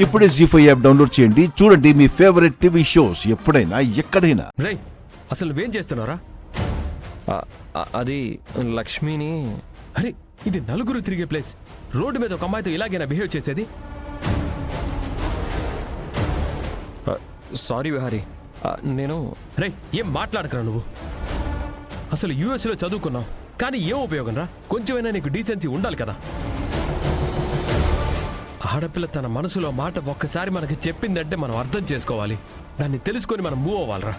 ఇప్పుడే జీ5 app download చేయండి. చూడండి మీ ఫేవరెట్ టీవీ షోస్ ఎప్పుడైనా ఎక్కడైనా. రేయ్, అసలు నువ్వేం చేస్తున్నారా? అది లక్ష్మిని. అరే, ఇది నలుగురు తిరిగే ప్లేస్. రోడ్డు మీద ఒక అమ్మాయితో ఇలాగైనా బిహేవ్ చేసేది? సారీ విహారీ, నేను. రేయ్, ఏం మాట్లాడకరా నువ్వు. అసలు యూఎస్లో చదువుకున్నావు, కానీ ఏం ఉపయోగం రా? కొంచెమైనా నీకు డీసెన్సీ ఉండాలి కదా. ఆడపిల్ల తన మనసులో మాట ఒక్కసారి మనకి చెప్పిందంటే మనం అర్థం చేసుకోవాలి. దాన్ని తెలుసుకొని మనం మూవ్ అవ్వాలరా.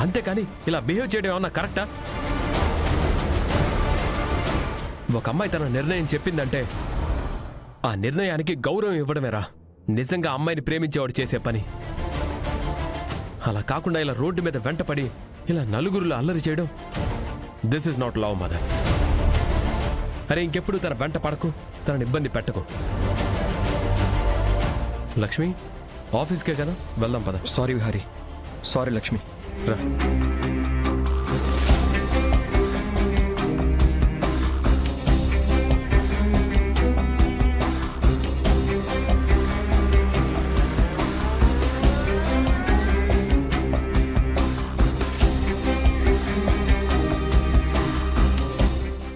అంతేకాని ఇలా బిహేవ్ చేయడం ఏమన్నా కరెక్టా? ఒక అమ్మాయి తన నిర్ణయం చెప్పిందంటే ఆ నిర్ణయానికి గౌరవం ఇవ్వడమేరా నిజంగా అమ్మాయిని ప్రేమించేవాడు చేసే పని. అలా కాకుండా ఇలా రోడ్డు మీద వెంటపడి ఇలా నలుగురులో అల్లరి చేయడం, this is not love mother. అరే, ఇంకెప్పుడు తన వెంట పడకు, తనని ఇబ్బంది పెట్టకు. లక్ష్మి, ఆఫీస్కే కదా, వెళ్దాం పద. Sorry Vihari, sorry Lakshmi. రా.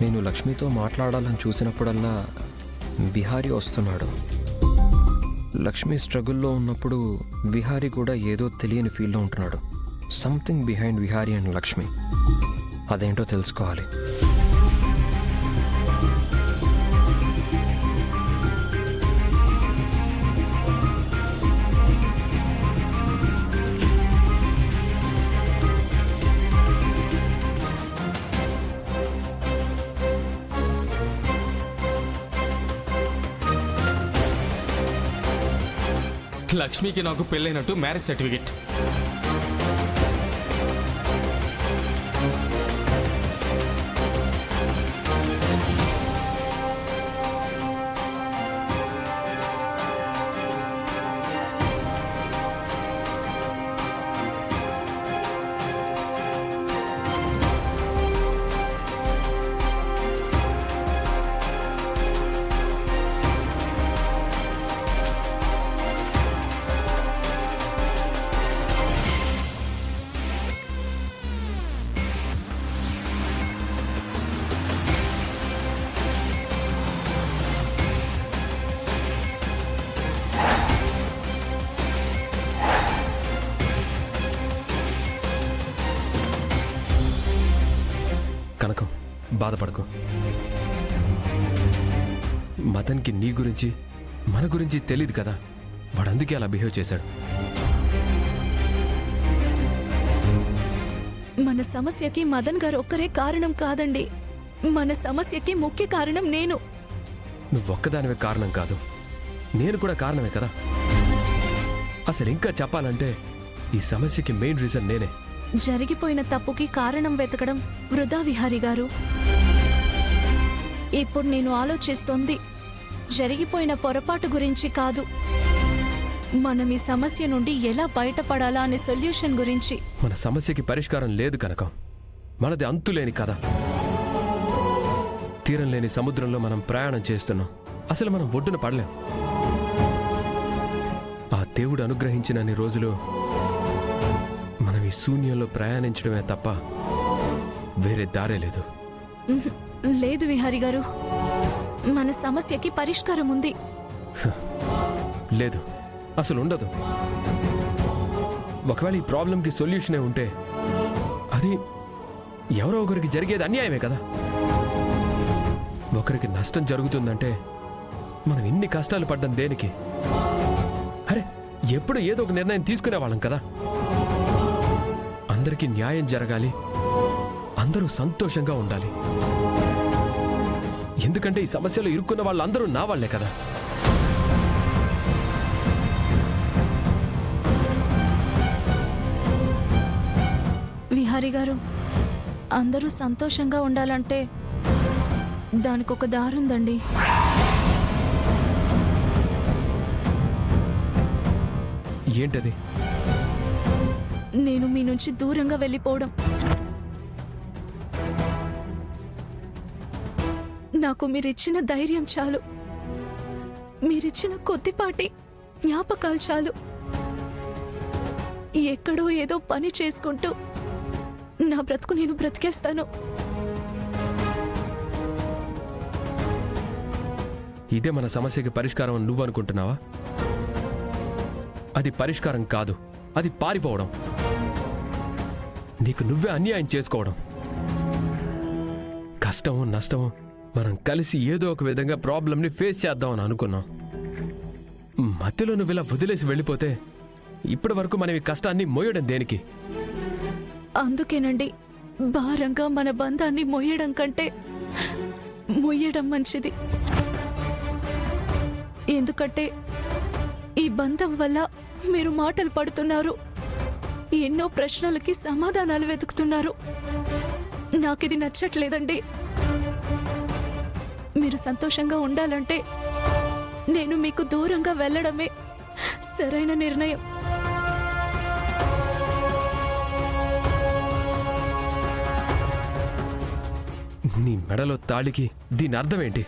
నేను లక్ష్మితో మాట్లాడాలని చూసినప్పుడల్లా విహారీ వస్తున్నాడు. లక్ష్మి స్ట్రగుల్లో ఉన్నప్పుడు విహారీ కూడా ఏదో తెలియని ఫీల్లో ఉంటున్నాడు. Something behind Vihari and Lakshmi. అదేంటో తెలుసుకోవాలి. లక్ష్మికి నాకు పెళ్ళైనట్టు మ్యారేజ్ సర్టిఫికెట్. కనకం, బాధపడకు. మదన్కి నీ గురించి మన గురించి తెలీదు కదా, వాడందుకే అలా బిహేవ్ చేశాడు. మన సమస్యకి మదన్ గారు ఒక్కరే కారణం కాదండి. మన సమస్యకి ముఖ్య కారణం నేను. నువ్వొక్కదానివే కారణం కాదు, నేను కూడా కారణమే కదా. అసలు ఇంకా చెప్పాలంటే ఈ సమస్యకి మెయిన్ రీజన్ నేనే. జరిగిపోయిన తప్పుకి కారణం వెతకడం వృధా విహారీ గారు. ఇప్పుడు నేను ఆలోచిస్తోంది జరిగిపోయిన పొరపాటు గురించి కాదు, మనం ఈ సమస్య నుండి ఎలా బయటపడాలా అనే సొల్యూషన్ గురించి. మన సమస్యకి పరిష్కారం లేదు కనకం. మనది అంతులేని కథ. తీరం లేని సముద్రంలో మనం ప్రయాణం చేస్తున్నాం. అసలు మనం ఒడ్డున పడలేం. ఆ దేవుడు అనుగ్రహించినన్ని రోజులు మనం ఈ శూన్యంలో ప్రయాణించడమే తప్ప వేరే దారే లేదు. లేదు విహారీ గారు, మన సమస్యకి పరిష్కారం ఉంది. లేదు, అసలు ఉండదు. ఒకవేళ ఈ ప్రాబ్లంకి సొల్యూషనే ఉంటే అది ఎవరో ఒకరికి జరిగేది అన్యాయమే కదా. ఒకరికి నష్టం జరుగుతుందంటే మనం ఇన్ని కష్టాలు పడ్డం దేనికి? అరే, ఎప్పుడు ఏదో ఒక నిర్ణయం తీసుకునేవాళ్ళం కదా. అందరికీ న్యాయం జరగాలి, అందరూ సంతోషంగా ఉండాలి. ఎందుకంటే ఈ సమస్యలో ఇరుక్కున్న వాళ్ళందరూ నా వాళ్లే కదా. విహారీ గారు, అందరూ సంతోషంగా ఉండాలంటే దానికొక దారుందండి. ఏంటది? నేను మీ నుంచి దూరంగా వెళ్ళిపోవడం. నాకు మీరిచ్చిన ధైర్యం చాలు. మీరిచ్చిన కొద్దిపాటి జ్ఞాపకాలు చాలు. ఎక్కడో ఏదో పని చేసుకుంటూ నా బ్రతుకు నేను బ్రతికేస్తాను. ఇదే మన సమస్యకి పరిష్కారం అని నువ్వు అనుకుంటున్నావా? అది పరిష్కారం కాదు, అది పారిపోవడం, నీకు నువ్వే అన్యాయం చేసుకోవడం. కష్టమో నష్టమో మనం కలిసి ఏదో ఒక విధంగా ప్రాబ్లంని ఫేస్ చేద్దామని అనుకున్నాం. మధ్యలో నువ్వు ఇలా వదిలేసి వెళ్ళిపోతే ఇప్పటి వరకు మనం ఈ కష్టాన్ని మోయడం దేనికి? అందుకేనండి భారంగా మన బంధాన్ని మొయ్యడం కంటే మొయ్యడం మంచిది. ఎందుకంటే ఈ బంధం వల్ల మీరు మాటలు పడుతున్నారు, ఎన్నో ప్రశ్నలకి సమాధానాలు వెతుకుతున్నారు. నాకిది నచ్చట్లేదండి. మీరు సంతోషంగా ఉండాలంటే నేను మీకు దూరంగా వెళ్ళడమే సరైన నిర్ణయం. నీ మెడలో తాళికి దీని అర్థం ఏంటి?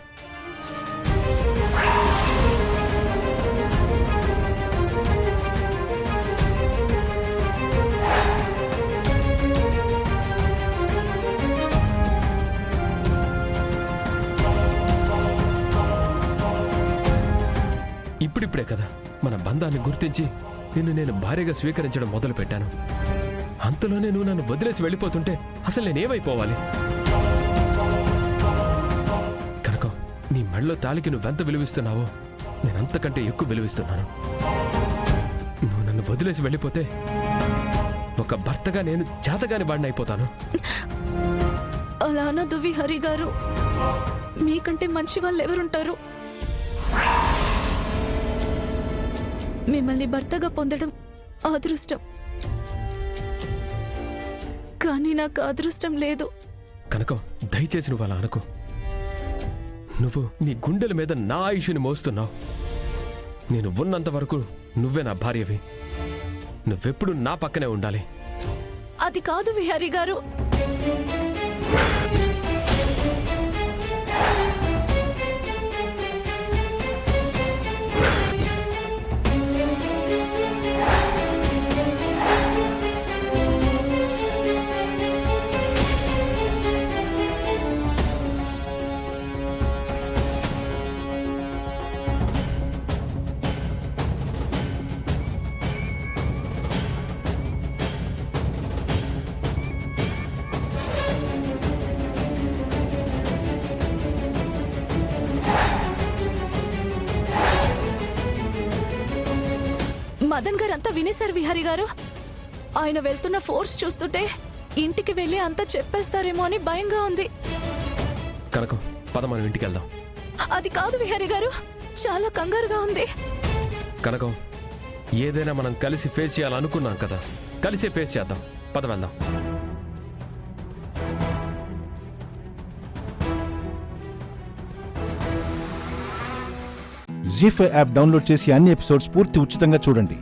ఇప్పుడిప్పుడే కదా మన బంధాన్ని గుర్తించి నిన్ను నేను భార్యగా స్వీకరించడం మొదలుపెట్టాను. అంతలోనే నువ్వు నన్ను వదిలేసి వెళ్ళిపోతుంటే అసలు నేనేమైపోవాలి? కనకం, నీ మెడలో తాళికి నువ్వెంత విలువిస్తున్నావో నేనంతకంటే ఎక్కువ విలువిస్తున్నాను. నువ్వు నన్ను వదిలేసి వెళ్ళిపోతే ఒక భర్తగా నేను చేతగాని వాడిని అయిపోతాను. అలా అనదు విహరి గారు. మీకంటే మంచి వాళ్ళు ఎవరుంటారు? మిమ్మల్ని భర్తగా పొందడం అదృష్టం, కానీ నాకు అదృష్టం లేదు. కనకం, దయచేసి నువ్వు అలా అనుకో. నువ్వు నీ గుండెల మీద నా ఆయుష్ని మోస్తున్నావు. నేను ఉన్నంత వరకు నువ్వే నా భార్యవి. నువ్వెప్పుడు నా పక్కనే ఉండాలి. అది కాదు విహారీ గారు. మదన్ గారు అంతా వినేశారు విహారీ గారు. ఆయన వెళ్తున్న ఫోర్స్ చూస్తుంటే ఇంటికి వెళ్ళి అంతా చెప్పేస్తారేమో అని భయంగా ఉంది. కనకం, పద మనం ఇంటికి వెళ్దాం. అది కాదు విహారీ గారు, చాలా కంగారుగా ఉంది. కనకం, ఏదైనా మనం కలిసి ఫేస్ చేయాలనుకున్నాం కదా, కలిసే ఫేస్ చేద్దాం. పద వెళ్దాం. జీ5 యాప్ డౌన్లోడ్ చేసి అన్ని ఎపిసోడ్స్ పూర్తి ఉచితంగా చూడండి.